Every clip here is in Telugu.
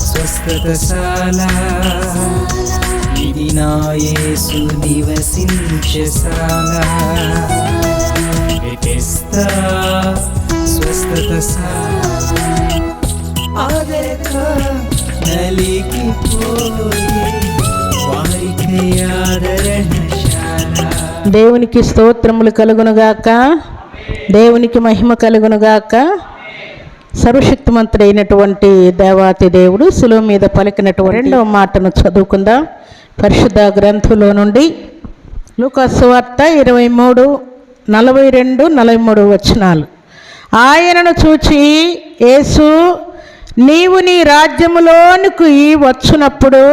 స్వస్థతశాల ఇది నా యేసు నివసించశాల బెతెస్దా స్వస్థతశాల ఆదరక నలిగిపోయే వారికి ఆదరణశాల. దేవునికి స్తోత్రములు కలుగునుగాక, దేవునికి మహిమ కలుగునుగాక. సర్వశక్తిమంతుడైనటువంటి దేవాతి దేవుడు శిలువ మీద పలికినటువంటి రెండవ మాటను చదువుకుందాం. పరిశుద్ధ గ్రంథంలో నుండి లూకా సువార్త 23:42-43 వచనాలు. ఆయనను చూచి యేసు, నీవు నీ రాజ్యములోనికి వచ్చినప్పుడు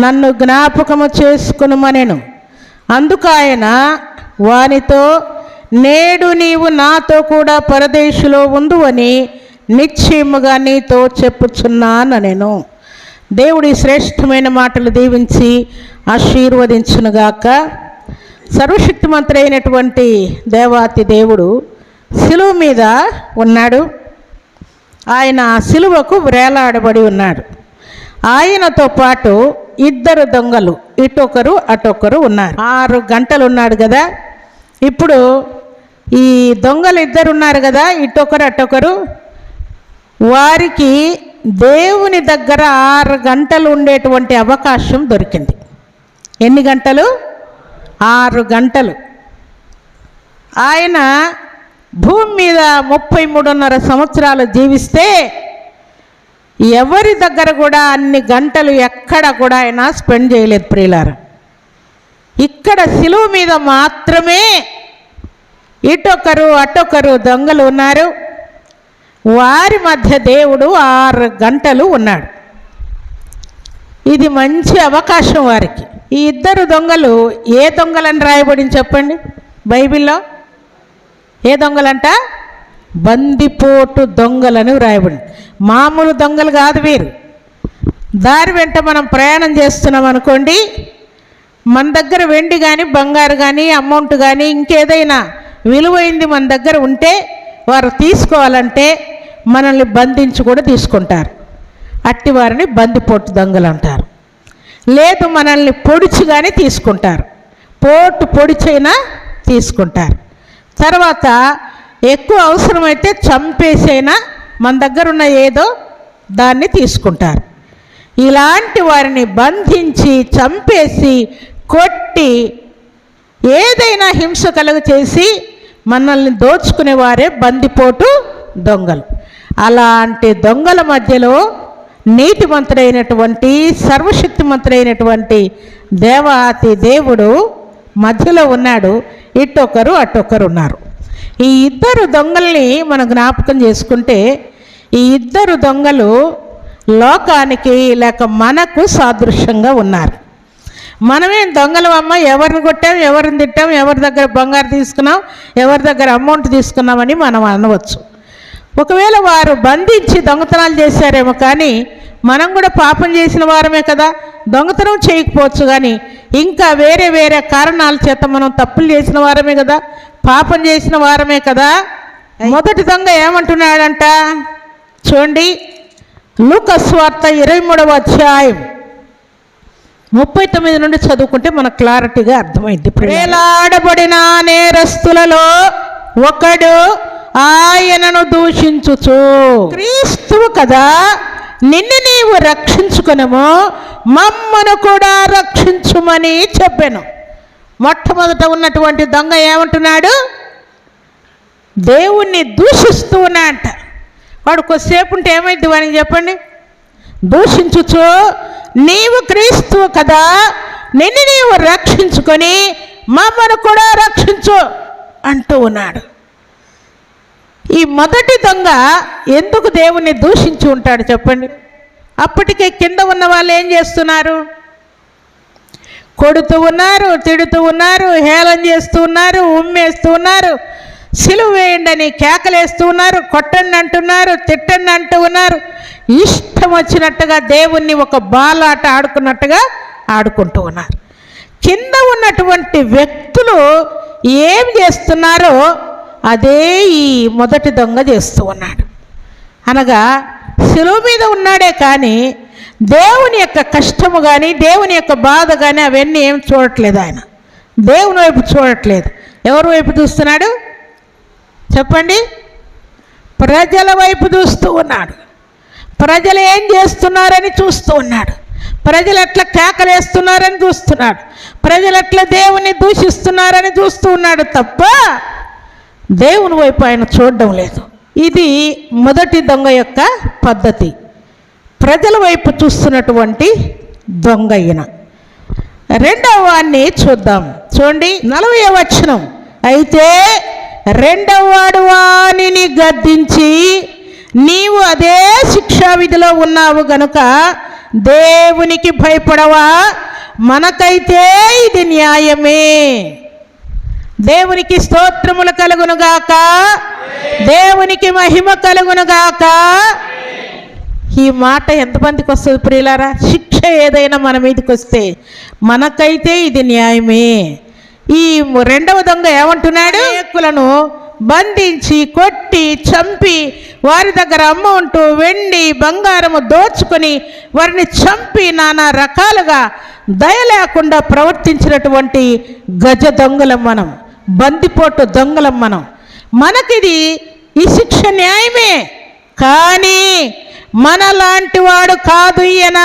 నన్ను జ్ఞాపకము చేసుకొనుమనెను. అందుకు ఆయన వానితో, నేడు నీవు నాతో కూడా పరదేశులో ఉందువని నిశ్చయముగా నీతో చెప్పుచున్నానెను. దేవుడి శ్రేష్టమైన మాటలు దీవించి ఆశీర్వదించునుగాక. సర్వశక్తిమంతుడైనటువంటి దేవాతి దేవుడు శిలువ మీద ఉన్నాడు. ఆయన శిలువకు వేలాడబడి ఉన్నాడు. ఆయనతో పాటు ఇద్దరు దొంగలు ఇటొకరు అటొకరు ఉన్నారు. 6 గంటలు ఉన్నాడు కదా. ఇప్పుడు ఈ దొంగలు ఇద్దరు ఉన్నారు కదా, ఇటొకరు అటొకరు. వారికి దేవుని దగ్గర 6 గంటలు ఉండేటువంటి అవకాశం దొరికింది. ఎన్ని గంటలు? 6 గంటలు. ఆయన భూమి మీద 33.5 సంవత్సరాలు జీవిస్తే ఎవరి దగ్గర కూడా అన్ని గంటలు ఎక్కడ కూడా ఆయన స్పెండ్ చేయలేదు ప్రియులారా. ఇక్కడ శిలువ మీద మాత్రమే ఇటొకరు అటొకరు దొంగలు ఉన్నారు. వారి మధ్య దేవుడు 6 గంటలు ఉన్నాడు. ఇది మంచి అవకాశం వారికి. ఈ ఇద్దరు దొంగలు ఏ దొంగలని రాయబడింది చెప్పండి బైబిల్లో? ఏ దొంగలంట? బందిపోటు దొంగలను రాయబడింది. మామూలు దొంగలు కాదు వీరు. దారి వెంట మనం ప్రయాణం చేస్తున్నాం అనుకోండి, మన దగ్గర వెండి కానీ బంగారు కానీ అమౌంట్ కానీ ఇంకేదైనా విలువైంది మన దగ్గర ఉంటే వారు తీసుకోవాలంటే మనల్ని బంధించి కూడా తీసుకుంటారు. అట్టి వారిని బందిపోటు దొంగలు అంటారు. లేదు, మనల్ని పొడిచి కానీ తీసుకుంటారు. పొడిచైనా తీసుకుంటారు. తర్వాత ఎక్కువ అవసరమైతే చంపేసైనా మన దగ్గర ఉన్న ఏదో దాన్ని తీసుకుంటారు. ఇలాంటి వారిని బంధించి చంపేసి కొట్టి ఏదైనా హింస కలుగ చేసి మనల్ని దోచుకునే వారే బందిపోటు దొంగలు. అలాంటి దొంగల మధ్యలో నీతిమంతుడైనటువంటి సర్వశక్తిమంతుడైనటువంటి దేవాతి దేవుడు మధ్యలో ఉన్నాడు. ఇటొకరు అటొకరు ఉన్నారు. ఈ ఇద్దరు దొంగల్ని మనం జ్ఞాపకం చేసుకుంటే, ఈ ఇద్దరు దొంగలు లోకానికి లేక మనకు సాదృశ్యంగా ఉన్నారు. మనమేం దొంగలమ్మ, ఎవరిని కొట్టాం, ఎవరిని తిట్టాం, ఎవరి దగ్గర బంగారు తీసుకున్నాం, ఎవరి దగ్గర అమౌంట్ తీసుకున్నామని మనం అనవచ్చు. ఒకవేళ వారు బంధించి దొంగతనాలు చేశారేమో, కానీ మనం కూడా పాపం చేసిన వారమే కదా. దొంగతనం చేయకపోవచ్చు కానీ ఇంకా వేరే వేరే కారణాల చేత మనం తప్పులు చేసిన వారమే కదా, పాపం చేసిన వారమే కదా. మొదటి దొంగ ఏమంటున్నాడంట చూడండి, లూకా సువార్త 23వ అధ్యాయం 39 నుండి చదువుకుంటే మనకు క్లారిటీగా అర్థమైంది. వేలాడబడిన నేరస్తులలో ఒకడు ఆయనను దూషించుచు, క్రీస్తువు కదా, నిన్ను నీవు రక్షించుకునము, మమ్మను కూడా రక్షించుమని చెప్పాను. మొట్టమొదట ఉన్నటువంటి దొంగ ఏమంటున్నాడు? దేవుణ్ణి దూషిస్తూ ఉన్నాడంట. వాడు కొద్దిసేపు ఉంటే ఏమైంది వానికి చెప్పండి? దూషించుచు, నీవు క్రీస్తువు కదా, నిన్ను నీవు రక్షించుకొని మమ్మను కూడా రక్షించు అంటూ ఉన్నాడు. ఈ మొదటి దొంగ ఎందుకు దేవుణ్ణి దూషించి ఉంటాడు చెప్పండి? అప్పటికే కింద ఉన్న వాళ్ళు ఏం చేస్తున్నారు? కొడుతూ ఉన్నారు, తిడుతూ ఉన్నారు, హేళన చేస్తూ ఉన్నారు, ఉమ్మేస్తూ ఉన్నారు, సిలువ వేయండి అని కేకలేస్తూ ఉన్నారు, కొట్టండి అంటున్నారు, తిట్టండి అంటూ ఉన్నారు. ఇష్టం వచ్చినట్టుగా దేవుణ్ణి ఒక బాలాట ఆడుకున్నట్టుగా ఆడుకుంటూ ఉన్నారు. కింద ఉన్నటువంటి వ్యక్తులు ఏం చేస్తున్నారో అదే ఈ మొదటి దొంగ చేస్తూ ఉన్నాడు. అనగా శిలువ మీద ఉన్నాడే కానీ దేవుని యొక్క కష్టము కానీ దేవుని యొక్క బాధ కానీ అవన్నీ ఏం చూడట్లేదు ఆయన. దేవుని వైపు చూడట్లేదు. ఎవరి వైపు చూస్తున్నాడు చెప్పండి? ప్రజల వైపు చూస్తూ ఉన్నాడు. ప్రజలు ఏం చేస్తున్నారని చూస్తూ ఉన్నాడు. ప్రజలు ఎట్లా కేకలేస్తున్నారని చూస్తున్నాడు. ప్రజలు ఎట్లా దేవుని దూషిస్తున్నారని చూస్తూ ఉన్నాడు తప్ప దేవుని వైపు ఆయన చూడడం లేదు. ఇది మొదటి దొంగ యొక్క పద్ధతి. ప్రజల వైపు చూస్తున్నటువంటి దొంగ ఈయన. రెండవ వాడిని చూద్దాం. చూడండి 40వ వచనం. అయితే రెండవ వాడు వానిని గద్దించి, నీవు అదే శిక్షా విధిలో ఉన్నావు గనుక దేవునికి భయపడవా? మనకైతే ఇది న్యాయమే. దేవునికి స్తోత్రములు కలుగునుగాక, దేవునికి మహిమ కలుగునుగాక. ఈ మాట ఎంతమందికి వస్తుంది ప్రియులారా? శిక్ష ఏదైనా మన మీదకి వస్తే మనకైతే ఇది న్యాయమే. ఈ రెండవ దొంగ ఏమంటున్నాడు? అనేకులను బంధించి కొట్టి చంపి వారి దగ్గర అమౌంట్ వెండి బంగారము దోచుకొని వారిని చంపి నానా రకాలుగా దయ లేకుండా ప్రవర్తించినటువంటి గజ దొంగలం మనం, బందిపోటు దొంగలం మనం. మనకిది ఈ శిక్ష న్యాయమే, కానీ మనలాంటి వాడు కాదు ఈయన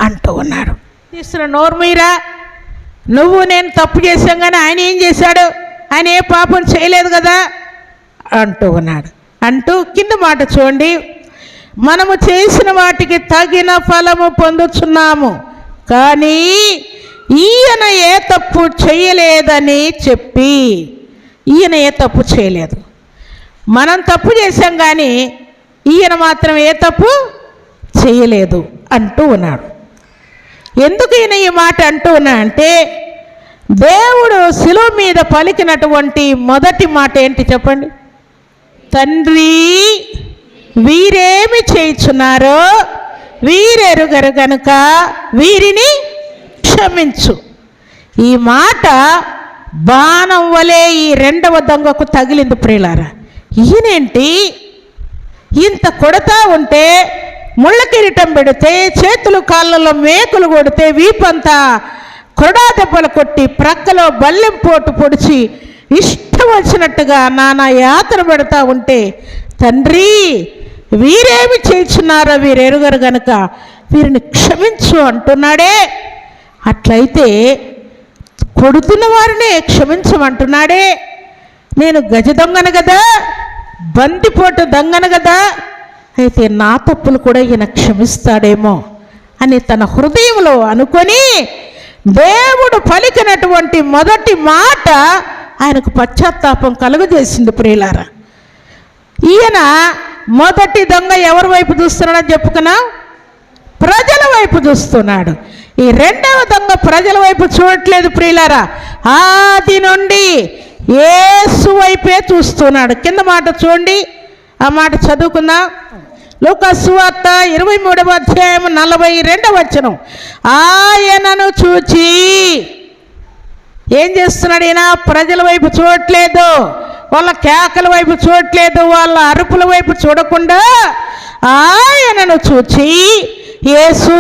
అంటూ ఉన్నాడు. తీస్తున్న నోర్మీరా, నువ్వు నేను తప్పు చేశాం కానీ ఆయన ఏం చేశాడు? ఆయన ఏ పాపం చేయలేదు కదా అంటూ ఉన్నాడు. అంటూ కింద మాట చూడండి. మనము చేసిన వాటికి తగిన ఫలము పొందుచున్నాము, కానీ ఈయన ఏ తప్పు చేయలేదని చెప్పి, ఈయన ఏ తప్పు చేయలేదు. మనం తప్పు చేశాం కానీ ఈయన మాత్రం ఏ తప్పు చేయలేదు అంటూ ఉన్నాడు. ఎందుకు ఈయన ఈ మాట అంటూ ఉన్నా అంటే, దేవుడు శిలువ మీద పలికినటువంటి మొదటి మాట ఏంటి చెప్పండి? తండ్రి, వీరేమి చేయుచున్నారో వీరెరుగరు గనుక వీరిని క్షమించు. ఈ మాట బాణం వలె ఈ రెండవ దొంగకు తగిలింది ప్రియులారా. ఈయనేంటి ఇంత కొడతా ఉంటే, ముళ్ళ కిరీటం పెడితే, చేతులు కాళ్ళలో మేకులు కొడితే, వీపంతా కొరడా దెబ్బలు కొట్టి ప్రక్కలో బల్లెం పోటు పొడిచి ఇష్టం వచ్చినట్టుగా నానా యాతన పెడతా ఉంటే, తండ్రి వీరేమి చేస్తున్నారో వీరెరుగరు గనుక వీరిని క్షమించు అంటున్నాడే. అట్లయితే కొడుతున్న వారినే క్షమించమంటున్నాడే. నేను గజ దొంగను కదా, బందిపోటు దొంగను కదా, అయితే నా తప్పులు కూడా ఈయన క్షమిస్తాడేమో అని తన హృదయంలో అనుకొని దేవుడు పలికినటువంటి మొదటి మాట ఆయనకు పశ్చాత్తాపం కలుగజేసింది ప్రియులారా. ఈయన మొదటి దొంగ ఎవరి వైపు చూస్తున్నాడని చెప్పుకున్నా? ప్రజల వైపు చూస్తున్నాడు. ఈ రెండవ దొంగ ప్రజల వైపు చూడట్లేదు ప్రియులారా. ఆది నుండి యేసు వైపే చూస్తున్నాడు. కింద మాట చూడండి, ఆ మాట చదువుకుందాం. లూకాసు సువార్త 23వ అధ్యాయం 42వ వచనం. ఆయనను చూచి ఏం చేస్తున్నాడు ఈయన? ప్రజల వైపు చూడట్లేదు, వాళ్ళ కేకల వైపు చూడట్లేదు, వాళ్ళ అరుపుల వైపు చూడకుండా ఆయనను చూచి, యేసు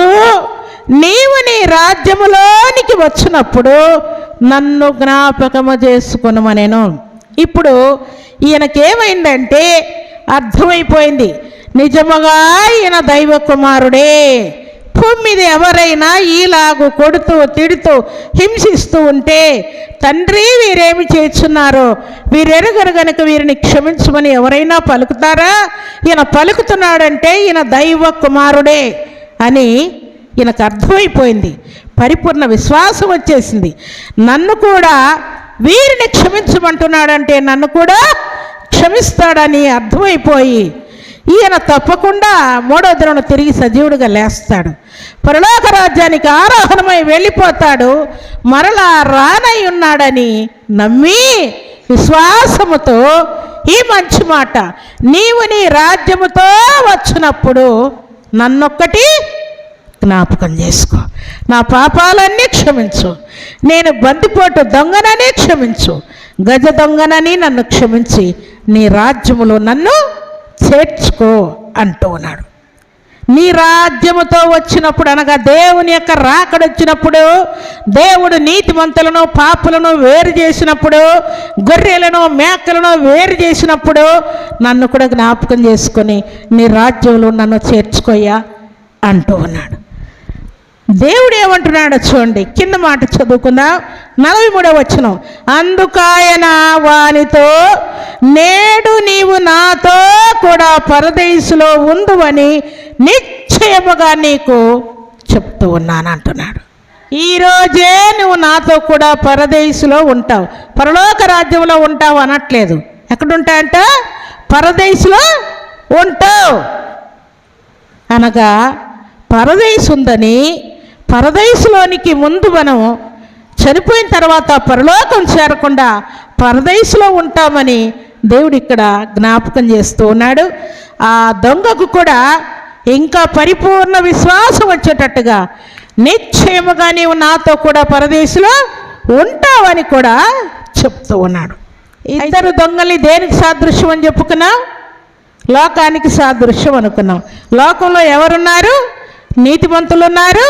నీవు నీ రాజ్యములోనికి వచ్చినప్పుడు నన్ను జ్ఞాపకము చేసుకొనుమనెను. ఇప్పుడు ఈయనకేమైందంటే అర్థమైపోయింది, నిజముగా ఈయన దైవ కుమారుడే. భూమి మీద ఎవరైనా ఈలాగు కొడుతూ తిడుతూ హింసిస్తూ ఉంటే, తండ్రి వీరేమి చేస్తున్నారో వీరెరుగరు గనుక వీరిని క్షమించమని ఎవరైనా పలుకుతారా? ఈయన పలుకుతున్నాడంటే ఈయన దైవ కుమారుడే అని ఈయనకు అర్థమైపోయింది. పరిపూర్ణ విశ్వాసం వచ్చేసింది. నన్ను కూడా వీరిని క్షమించమంటున్నాడంటే నన్ను కూడా క్షమిస్తాడని అర్థమైపోయి ఈయన తప్పకుండా మూడో దినం తిరిగి సజీవుడిగా లేస్తాడు, పరలోక రాజ్యానికి ఆరోహణమై వెళ్ళిపోతాడు, మరలా రానై ఉన్నాడని నమ్మి విశ్వాసముతో ఈ మంచి మాట, నీవు నీ రాజ్యముతో వచ్చినప్పుడు నన్నొక్కటి జ్ఞాపకం చేసుకో, నా పాపాలన్నీ క్షమించు, నేను బందిపోటు దొంగనని క్షమించు, గజ దొంగనని నన్ను క్షమించి నీ రాజ్యములో నన్ను చేర్చుకో అంటూ ఉన్నాడు. నీ రాజ్యముతో వచ్చినప్పుడు, అనగా దేవుని యొక్క రాకడొచ్చినప్పుడు, దేవుడు నీతిమంతులను పాపులను వేరు చేసినప్పుడు, గొర్రెలను మేకలను వేరు చేసినప్పుడు నన్ను కూడా జ్ఞాపకం చేసుకొని నీ రాజ్యంలో నన్ను చేర్చుకోయ్యా అంటూ ఉన్నాడు. దేవుడు ఏమంటున్నాడో చూడండి, కింద మాట చదువుకుందాం. 43వ వచనం. అందుకాయన వానితో, నేడు నీవు నాతో కూడా పరదేశులో ఉందువని నిశ్చయముగా నీకు చెప్తూ ఉన్నాను అంటున్నాడు. ఈరోజే నువ్వు నాతో కూడా పరదేశులో ఉంటావు, పరలోక రాజ్యంలో ఉంటావు అనట్లేదు. ఎక్కడుంటాయంట? పరదేశులో ఉంటావు. అనగా పరదేశు ఉందని, పరదేశులోనికి ముందు మనం చనిపోయిన తర్వాత పరలోకం చేరకుండా పరదేశులో ఉంటామని దేవుడు ఇక్కడ జ్ఞాపకం చేస్తూ ఉన్నాడు. ఆ దొంగకు కూడా ఇంకా పరిపూర్ణ విశ్వాసం వచ్చేటట్టుగా నిశ్చయముగా నీవు నాతో కూడా పరదేశులో ఉంటావని కూడా చెప్తూ ఉన్నాడు. ఇద్దరు దొంగల్ని దేనికి సాదృశ్యం అని చెప్పుకున్నాం? లోకానికి సాదృశ్యం అనుకున్నాం. లోకంలో ఎవరున్నారు? నీతిమంతులు ఉన్నారు,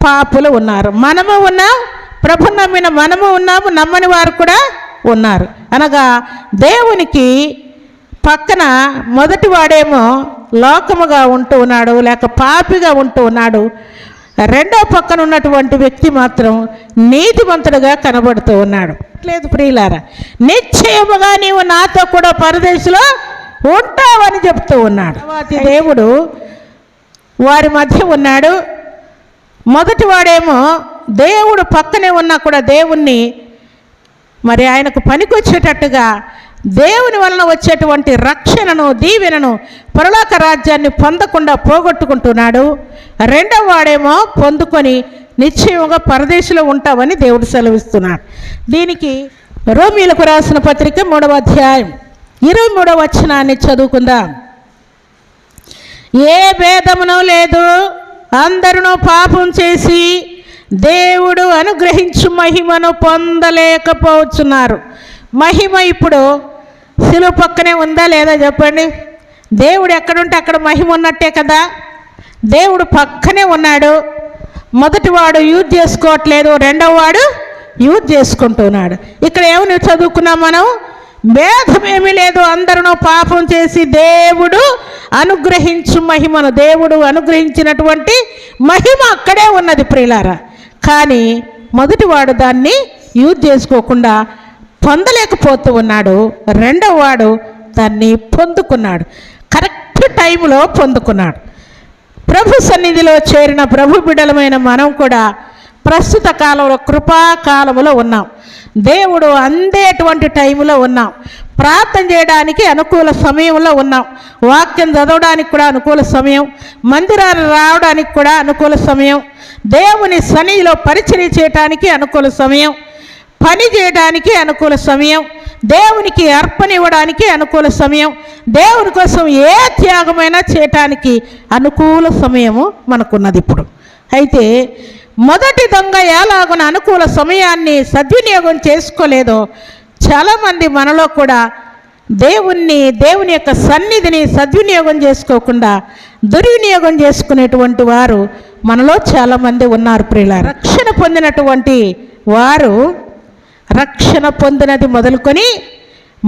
పాపులు ఉన్నారు. మనము ఉన్నాం, ప్రభు నమ్మిన మనము ఉన్నాము, నమ్మని వారు కూడా ఉన్నారు. అనగా దేవునికి పక్కన మొదటి వాడేమో లోకముగా ఉంటూ ఉన్నాడు, లేక పాపిగా ఉంటూ ఉన్నాడు. రెండో పక్కన ఉన్నటువంటి వ్యక్తి మాత్రం నీతిమంతుడుగా కనబడుతూ ఉన్నాడు. లేదు ప్రియులారా, నిశ్చయముగా నీవు నాతో కూడా పరదేశంలో ఉంటావని చెప్తూ ఉన్నాడు. దేవుడు వారి మధ్య ఉన్నాడు. మొదటి వాడేమో దేవుడు పక్కనే ఉన్నా కూడా దేవుణ్ణి మరి ఆయనకు పనికొచ్చేటట్టుగా దేవుని వలన వచ్చేటువంటి రక్షణను, దీవెనను, పరలోక రాజ్యాన్ని పొందకుండా పోగొట్టుకుంటున్నాడు. రెండవ వాడేమో పొందుకొని నిశ్చయంగా పరదేశంలో ఉంటామని దేవుడు సెలవిస్తున్నాడు. దీనికి రోమీలకు రాసిన పత్రిక 3వ అధ్యాయం 23వ వచనాన్ని చదువుకుందాం. ఏ భేదమును లేదు, అందరూ పాపం చేసి దేవుడు అనుగ్రహించు మహిమను పొందలేకపోతున్నారు. మహిమ ఇప్పుడు శిలువ పక్కనే ఉందా లేదా చెప్పండి? దేవుడు ఎక్కడుంటే అక్కడ మహిమ ఉన్నట్టే కదా. దేవుడు పక్కనే ఉన్నాడు. మొదటివాడు యూజ్ చేసుకోవట్లేదు, రెండవ వాడు యూజ్ చేసుకుంటున్నాడు. ఇక్కడ ఏమని చదువుకున్నాం మనం? భేదమేమీ లేదు, అందరూ పాపం చేసి దేవుడు అనుగ్రహించు మహిమను, దేవుడు అనుగ్రహించినటువంటి మహిమ అక్కడే ఉన్నది ప్రియులారా. కానీ మొదటివాడు దాన్ని యూజ్ చేసుకోకుండా పొందలేకపోతూ ఉన్నాడు. రెండవ వాడు దాన్ని పొందుకున్నాడు, కరెక్ట్ టైంలో పొందుకున్నాడు. ప్రభు సన్నిధిలో చేరిన ప్రభు బిడ్డలమైన మనం కూడా ప్రస్తుత కాలంలో కృపాకాలంలో ఉన్నాం. దేవుడు అందేటువంటి టైంలో ఉన్నాం. ప్రార్థన చేయడానికి అనుకూల సమయంలో ఉన్నాం. వాక్యం చదవడానికి కూడా అనుకూల సమయం, మందిరాలు రావడానికి కూడా అనుకూల సమయం, దేవుని సన్నిధిలో పరిచర్య చేయడానికి అనుకూల సమయం, పని చేయడానికి అనుకూల సమయం, దేవునికి అర్పణ ఇవ్వడానికి అనుకూల సమయం, దేవుని కోసం ఏ త్యాగమైనా చేయటానికి అనుకూల సమయము మనకున్నది ఇప్పుడు. అయితే మొదటి దొంగ ఎలాగున అనుకూల సమయాన్ని సద్వినియోగం చేసుకోలేదో, చాలామంది మనలో కూడా దేవుని యొక్క సన్నిధిని సద్వినియోగం చేసుకోకుండా దుర్వినియోగం చేసుకునేటువంటి వారు మనలో చాలామంది ఉన్నారు ప్రియులారా. రక్షణ పొందినటువంటి వారు రక్షణ పొందినది మొదలుకొని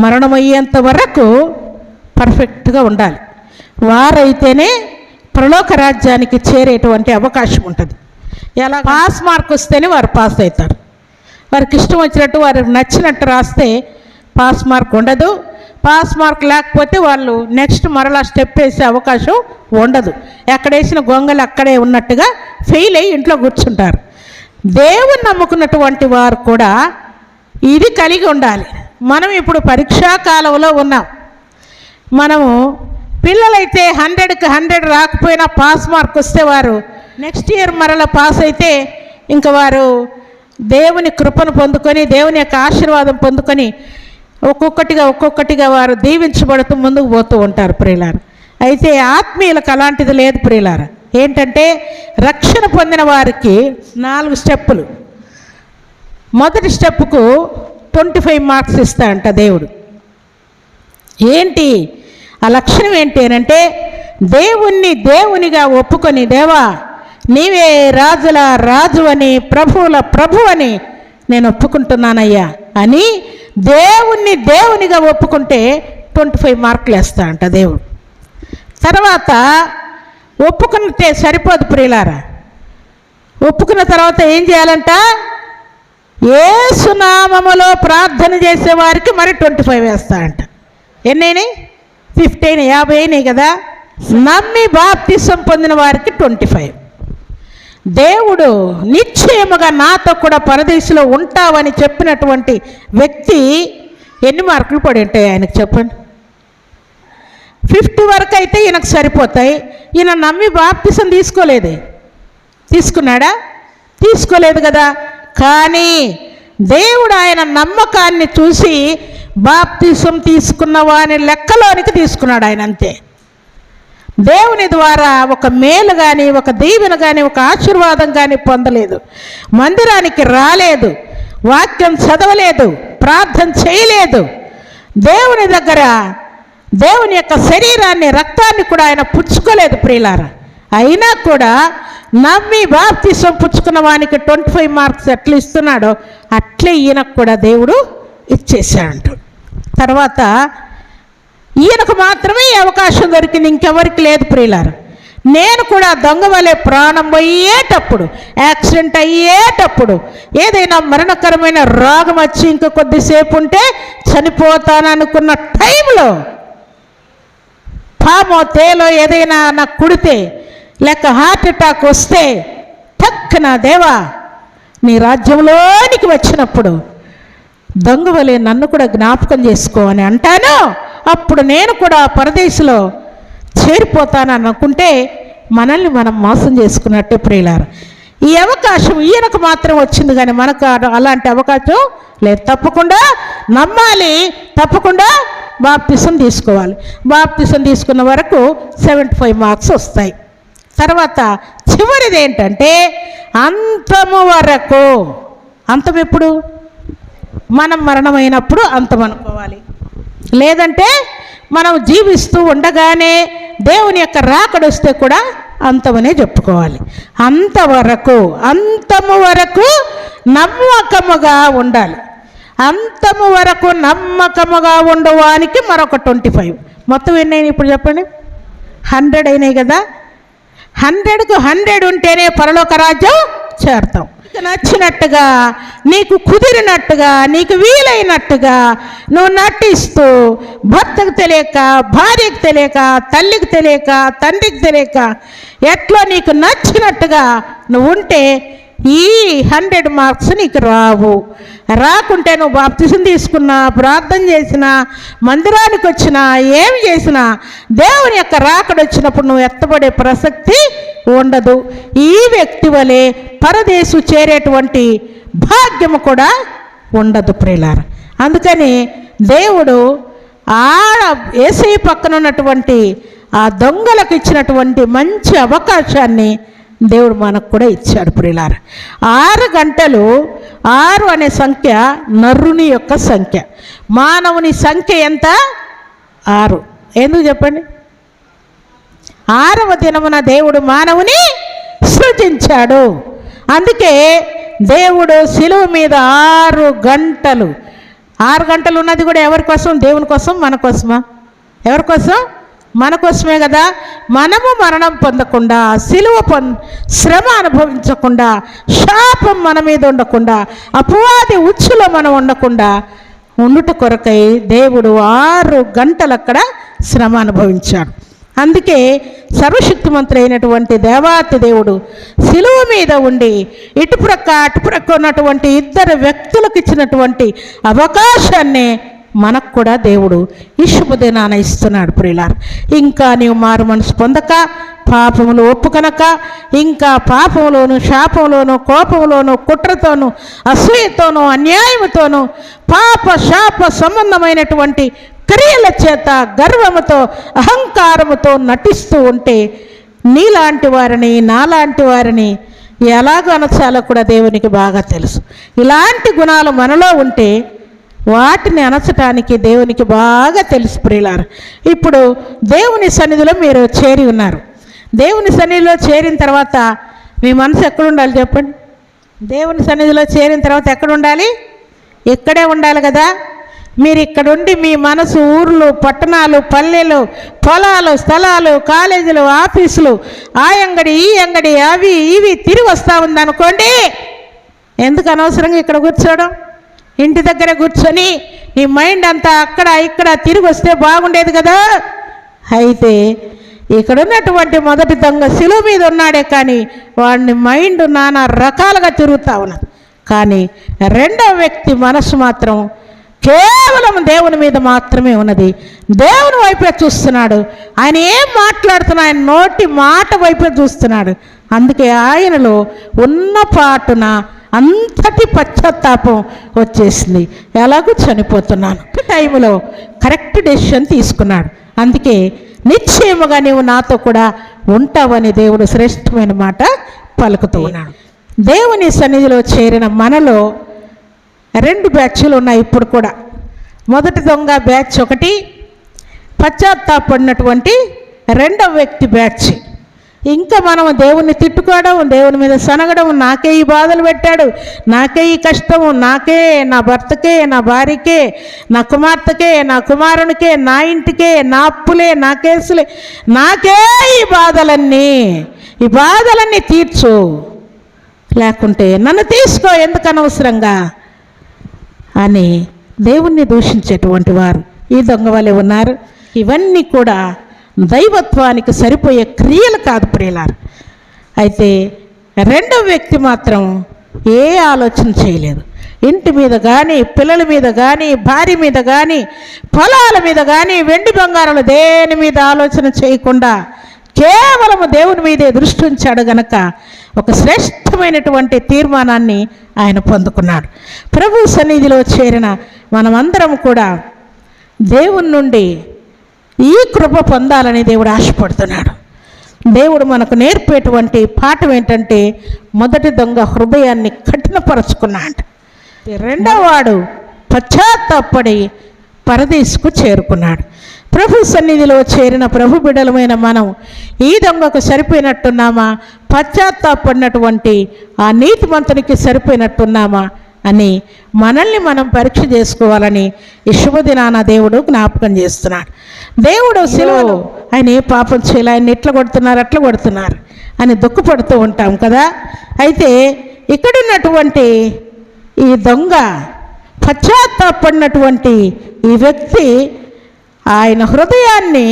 మరణమయ్యేంత వరకు పర్ఫెక్ట్గా ఉండాలి. వారైతేనే పరలోక రాజ్యానికి చేరేటువంటి అవకాశం ఉంటుంది. ఎలా? పాస్ మార్క్ వస్తేనే వారు పాస్ అవుతారు. వారికి ఇష్టం వచ్చినట్టు, వారికి నచ్చినట్టు రాస్తే పాస్ మార్క్ ఉండదు. పాస్ మార్క్ లేకపోతే వాళ్ళు నెక్స్ట్ మరలా స్టెప్ వేసే అవకాశం ఉండదు. ఎక్కడేసిన గొంగలు అక్కడే ఉన్నట్టుగా ఫెయిల్ అయ్యి ఇంట్లో కూర్చుంటారు. దేవుని నమ్ముకున్నటువంటి వారు కూడా ఇది కలిగి ఉండాలి. మనం ఇప్పుడు పరీక్షా కాలంలో ఉన్నాం. మనము పిల్లలైతే 100కి 100 రాకపోయినా పాస్ మార్క్ వస్తే వారు నెక్స్ట్ ఇయర్ మరలా పాస్ అయితే ఇంకా వారు దేవుని కృపను పొందుకొని, దేవుని యొక్క ఆశీర్వాదం పొందుకొని ఒక్కొక్కటిగా వారు దీవించబడుతూ ముందుకు పోతూ ఉంటారు ప్రియులారా. అయితే ఆత్మీయులకు అలాంటిది లేదు ప్రియులారా. ఏంటంటే రక్షణ పొందిన వారికి 4 స్టెప్పులు. మొదటి స్టెప్పుకు 25 మార్క్స్ ఇస్తాడంట దేవుడు. ఏంటి ఆ లక్షణం? ఏంటి అంటే దేవుణ్ణి దేవునిగా ఒప్పుకొని, దేవా నీవే రాజుల రాజు అని, ప్రభువుల ప్రభు అని నేను ఒప్పుకుంటున్నానయ్యా అని దేవుణ్ణి దేవునిగా ఒప్పుకుంటే 25 మార్కులు వేస్తా అంట దేవుడు. తర్వాత ఒప్పుకుంటే సరిపోదు ప్రియులారా, ఒప్పుకున్న తర్వాత ఏం చేయాలంట? యేసు నామములో ప్రార్థన చేసేవారికి మరి 25 వేస్తా అంట. ఎన్నైనాయి? 15, 50 అయినాయి కదా. నమ్మి బాప్తిసం పొందిన వారికి 25. దేవుడు నిశ్చయముగా నాతో కూడా పరదేశంలో ఉంటావని చెప్పినటువంటి వ్యక్తి ఎన్ని మార్కులు పడి ఉంటాయి ఆయనకు చెప్పండి? 50 వరకు అయితే ఈయనకు సరిపోతాయి. ఈయన నమ్మి బాప్తిసం తీసుకోలేదు. తీసుకున్నాడా? తీసుకోలేదు కదా. కానీ దేవుడు ఆయన నమ్మకాన్ని చూసి బాప్తిసం తీసుకున్న వాని లెక్కలోనికి తీసుకున్నాడు ఆయన. అంతే. దేవుని ద్వారా ఒక మేలు కానీ, ఒక దీవెన కానీ, ఒక ఆశీర్వాదం కానీ పొందలేదు. మందిరానికి రాలేదు, వాక్యం చదవలేదు, ప్రార్థన చేయలేదు, దేవుని దగ్గర దేవుని యొక్క శరీరాన్ని, రక్తాన్ని కూడా ఆయన పుచ్చుకోలేదు ప్రియులారా. అయినా కూడా నమ్మి బాప్తిసం పుచ్చుకున్న వానికి 25 మార్క్స్ ఎట్లా ఇస్తున్నాడో అట్లే ఈయనకు కూడా దేవుడు ఇచ్చేసాడంట. తర్వాత ఈయనకు మాత్రమే ఈ అవకాశం దొరికింది, ఇంకెవరికి లేదు ప్రియులారా. నేను కూడా దొంగ వలె ప్రాణం పోయేటప్పుడు, యాక్సిడెంట్ అయ్యేటప్పుడు, ఏదైనా మరణకరమైన రోగం వచ్చి ఇంక కొద్దిసేపు ఉంటే చనిపోతాననుకున్న టైంలో పామో తేలో ఏదైనా నాకు కుడితే, లేక హార్ట్ అటాక్ వస్తే, టక్కున దేవా నీ రాజ్యంలోనికి వచ్చినప్పుడు దొంగ వలె నన్ను కూడా జ్ఞాపకం చేసుకో అని అంటాను. అప్పుడు నేను కూడా పరదేశంలో చేరిపోతాను అనుకుంటే మనల్ని మనం మోసం చేసుకున్నట్టే ప్రియులారా. ఈ అవకాశం ఈయనకు మాత్రం వచ్చింది, కానీ మనకు అలాంటి అవకాశం లేదు. తప్పకుండా నమ్మాలి, తప్పకుండా బాప్తిసం తీసుకోవాలి. బాప్తిసం తీసుకున్న వరకు 75 మార్క్స్ వస్తాయి. తర్వాత చివరిది ఏంటంటే అంతము వరకు. అంతం ఎప్పుడు? మనం మరణమైనప్పుడు అంతం అనుకోవాలి. లేదంటే మనం జీవిస్తూ ఉండగానే దేవుని యొక్క రాకడొస్తే కూడా అంతమనే చెప్పుకోవాలి. అంతవరకు, అంతము వరకు నమ్మకముగా ఉండాలి. అంతము వరకు నమ్మకముగా ఉండవానికి మరొక 25. మొత్తం ఎన్ని అయినాయి ఇప్పుడు చెప్పండి? 100 అయినాయి కదా. 100కు 100 ఉంటేనే పరలోక రాజ్యం చేరుతాం. నచ్చినట్టుగా, నీకు కుదిరినట్టుగా, నీకు వీలైనట్టుగా నువ్వు నటిస్తూ, భర్తకు తెలియక, భార్యకు తెలియక, తల్లికి తెలియక, తండ్రికి తెలియక, ఎట్లా నీకు నచ్చినట్టుగా నువ్వు ఉంటే ఈ 100 మార్క్స్ నీకు రావు. రాకుంటే నువ్వు బాప్తిసం తీసుకున్నా, ప్రార్థన చేసినా, మందిరానికి వచ్చినా, ఏమి చేసినా దేవుని యొక్క రాకడ వచ్చినప్పుడు నువ్వు ఎత్తబడే ప్రసక్తి ఉండదు. ఈ వ్యక్తి వలె పరదేశు చేరేటువంటి భాగ్యము కూడా ఉండదు ప్రియులారా. అందుకని దేవుడు యేసయ్య పక్కన ఉన్నటువంటి ఆ దొంగలకు ఇచ్చినటువంటి మంచి అవకాశాన్ని దేవుడు మనకు కూడా ఇచ్చాడు ప్రియులారా. 6 గంటలు, 6 అనే సంఖ్య నరుని యొక్క సంఖ్య. మానవుని సంఖ్య ఎంత? 6. ఎందుకు చెప్పండి? 6వ దినమున దేవుడు మానవుని సృజించాడు. అందుకే దేవుడు శిలువ మీద 6 గంటలు, 6 గంటలు ఉన్నది కూడా ఎవరి కోసం? దేవుని కోసం, మన కోసమా? ఎవరి కోసం? మన కోసమే కదా. మనము మరణం పొందకుండా, శిలువ శ్రమ అనుభవించకుండా, శాపం మన మీద ఉండకుండా, అపవాది ఉచ్చులో మనం ఉండకుండా ఉండుట కొరకై దేవుడు 6 గంటలు అక్కడ శ్రమ అనుభవించాడు. అందుకే సర్వశక్తిమంతుడైనటువంటి దేవాతి దేవుడు శిలువ మీద ఉండి ఇటుప్రక్క అటుప్రక్క ఉన్నటువంటి 2 వ్యక్తులకు ఇచ్చినటువంటి అవకాశాన్ని మనకు కూడా దేవుడు ఈ శుభదినాన ఇస్తున్నాడు ప్రియులారా. ఇంకా నీవు మారు మనసు పొందక, పాపములు ఒప్పుకొనక, ఇంకా పాపంలోను, శాపంలోను, కోపంలోను, కుట్రతోను, అసూయతోను, అన్యాయముతోను, పాప శాప సంబంధమైనటువంటి క్రియల చేత గర్వముతో, అహంకారముతో నటిస్తూ ఉంటే నీలాంటి వారిని, నాలాంటి వారిని ఎలాగ అనచాలో కూడా దేవునికి బాగా తెలుసు. ఇలాంటి గుణాలు మనలో ఉంటే వాటిని అణచటానికి దేవునికి బాగా తెలుసు ప్రియులారు. ఇప్పుడు దేవుని సన్నిధిలో మీరు చేరి ఉన్నారు. దేవుని సన్నిధిలో చేరిన తర్వాత మీ మనసు ఎక్కడ ఉండాలి చెప్పండి? దేవుని సన్నిధిలో చేరిన తర్వాత ఎక్కడ ఉండాలి? ఇక్కడే ఉండాలి కదా. మీరు ఇక్కడుండి మీ మనసు ఊర్లు, పట్టణాలు, పల్లెలు, పొలాలు, స్థలాలు, కాలేజీలు, ఆఫీసులు, ఆ అంగడి, ఈ అంగడి, అవి ఇవి తిరిగి వస్తూ ఉందనుకోండి, ఎందుకు అనవసరంగా ఇక్కడ కూర్చోవడం? ఇంటి దగ్గర కూర్చొని నీ మైండ్ అంతా అక్కడ ఇక్కడ తిరిగి వస్తే బాగుండేది కదా. అయితే ఇక్కడ ఉన్నటువంటి మొదటి దొంగ శిలువ మీద ఉన్నాడే కానీ వాడిని మైండ్ నానా రకాలుగా తిరుగుతూ ఉన్నది. కానీ రెండో వ్యక్తి మనసు మాత్రం కేవలం దేవుని మీద మాత్రమే ఉన్నది. దేవుని వైపే చూస్తున్నాడు. ఆయన ఏం మాట్లాడుతున్నా ఆయన నోటి మాట వైపే చూస్తున్నాడు. అందుకే ఆయనలో ఉన్న పాటున అంతటి పశ్చాత్తాపం వచ్చేసింది. ఎలాగూ చనిపోతున్నాను టైంలో కరెక్ట్ డెసిషన్ తీసుకున్నాడు. అందుకే నిశ్చయముగా నీవు నాతో కూడా ఉంటావని దేవుడు శ్రేష్టమైన మాట పలుకుతూ ఉన్నాడు. దేవుని సన్నిధిలో చేరిన మనలో 2 బ్యాచ్లు ఉన్నాయి ఇప్పుడు కూడా. మొదటి దొంగ బ్యాచ్ ఒకటి, పశ్చాత్తాపడినటువంటి రెండవ వ్యక్తి బ్యాచ్. ఇంకా మనం దేవుణ్ణి తిట్టుకోవడం, దేవుని మీద సనగడం, నాకే ఈ బాధలు పెట్టాడు, నాకే ఈ కష్టము, నాకే, నా భర్తకే, నా భార్యకే, నా కుమార్తెకే, నా కుమారునికే, నా ఇంటికే, నా అప్పులే, నా కేసులే, నాకే ఈ బాధలన్నీ తీర్చు, లేకుంటే నన్ను తీసుకో, ఎందుకు అనవసరంగా అని దేవుణ్ణి దూషించేటువంటి వారు ఈ దొంగ వలె ఉన్నారు. ఇవన్నీ కూడా దైవత్వానికి సరిపోయే క్రియలు కాదు ప్రియులారు. అయితే రెండో వ్యక్తి మాత్రం ఏ ఆలోచన చేయలేదు. ఇంటి మీద కానీ, పిల్లల మీద కానీ, భార్య మీద కానీ, పొలాల మీద కానీ, వెండి బంగారాలు దేని మీద ఆలోచన చేయకుండా కేవలం దేవుని మీదే దృష్టి ఉంచాడు గనక ఒక శ్రేష్టమైనటువంటి తీర్మానాన్ని ఆయన పొందుకున్నాడు. ప్రభు సన్నిధిలో చేరిన మనమందరం కూడా దేవుని నుండి ఈ కృప పొందాలని దేవుడు ఆశపడుతున్నాడు. దేవుడు మనకు నేర్పేటువంటి పాఠం ఏంటంటే, మొదటి దొంగ హృదయాన్ని కఠినపరుచుకున్నాడు. రెండవ వాడు పశ్చాత్తాపడి పరదేశుకు చేరుకున్నాడు. ప్రభు సన్నిధిలో చేరిన ప్రభు బిడ్డలమైన మనం ఈ దొంగకు సరిపోయినట్టున్నామా, పశ్చాత్తాపడినటువంటి ఆ నీతిమంతునికి సరిపోయినట్టున్నామా అని మనల్ని మనం పరీక్ష చేసుకోవాలని ఈ శుభదినాన దేవుడు జ్ఞాపకం చేస్తున్నాడు. దేవుడు శిలువలో ఆయన ఏ పాపం చేయాలి, ఆయన ఇట్లా కొడుతున్నారు అట్లా కొడుతున్నారు అని దుఃఖపడుతూ ఉంటాం కదా. అయితే ఇక్కడున్నటువంటి ఈ దొంగ పశ్చాత్తాపడినటువంటి ఈ వ్యక్తి ఆయన హృదయాన్ని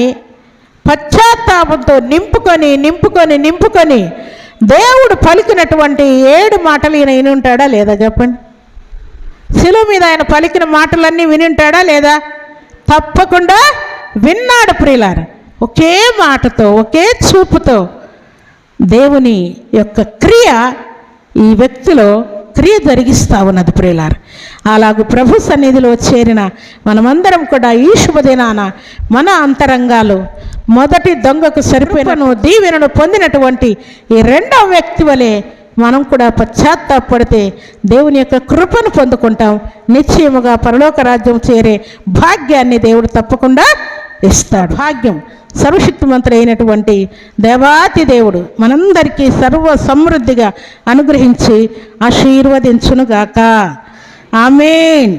పశ్చాత్తాపంతో నింపుకొని దేవుడు పలికినటువంటి 7 మాటలు ఈయన విని ఉంటాడా లేదా చెప్పండి? శిలువ మీద ఆయన పలికిన మాటలన్నీ విని ఉంటాడా లేదా? తప్పకుండా విన్నాడు ప్రియులారా. ఒకే మాటతో, ఒకే చూపుతో దేవుని యొక్క క్రియ ఈ వ్యక్తిలో క్రియ జరిగిస్తూ ఉన్నది ప్రియులారా. అలాగూ ప్రభు సన్నిధిలో చేరిన మనమందరం కూడా ఈ శుభదినాన మన అంతరంగాలు మొదటి దొంగకు సరిపోయిన దీవెనను పొందినటువంటి ఈ రెండవ వ్యక్తి వలె మనం కూడా పశ్చాత్తాపడితే దేవుని యొక్క కృపను పొందుకుంటాం. నిశ్చయముగా పరలోక రాజ్యం చేరే భాగ్యాన్ని దేవుడు తప్పకుండా ఇస్తాడు. భాగ్యం సర్వశక్తిమంతుడు అయినటువంటి దేవాతి దేవుడు మనందరికీ సర్వ సమృద్ధిగా అనుగ్రహించి ఆశీర్వదించునుగాక. ఆమేన్.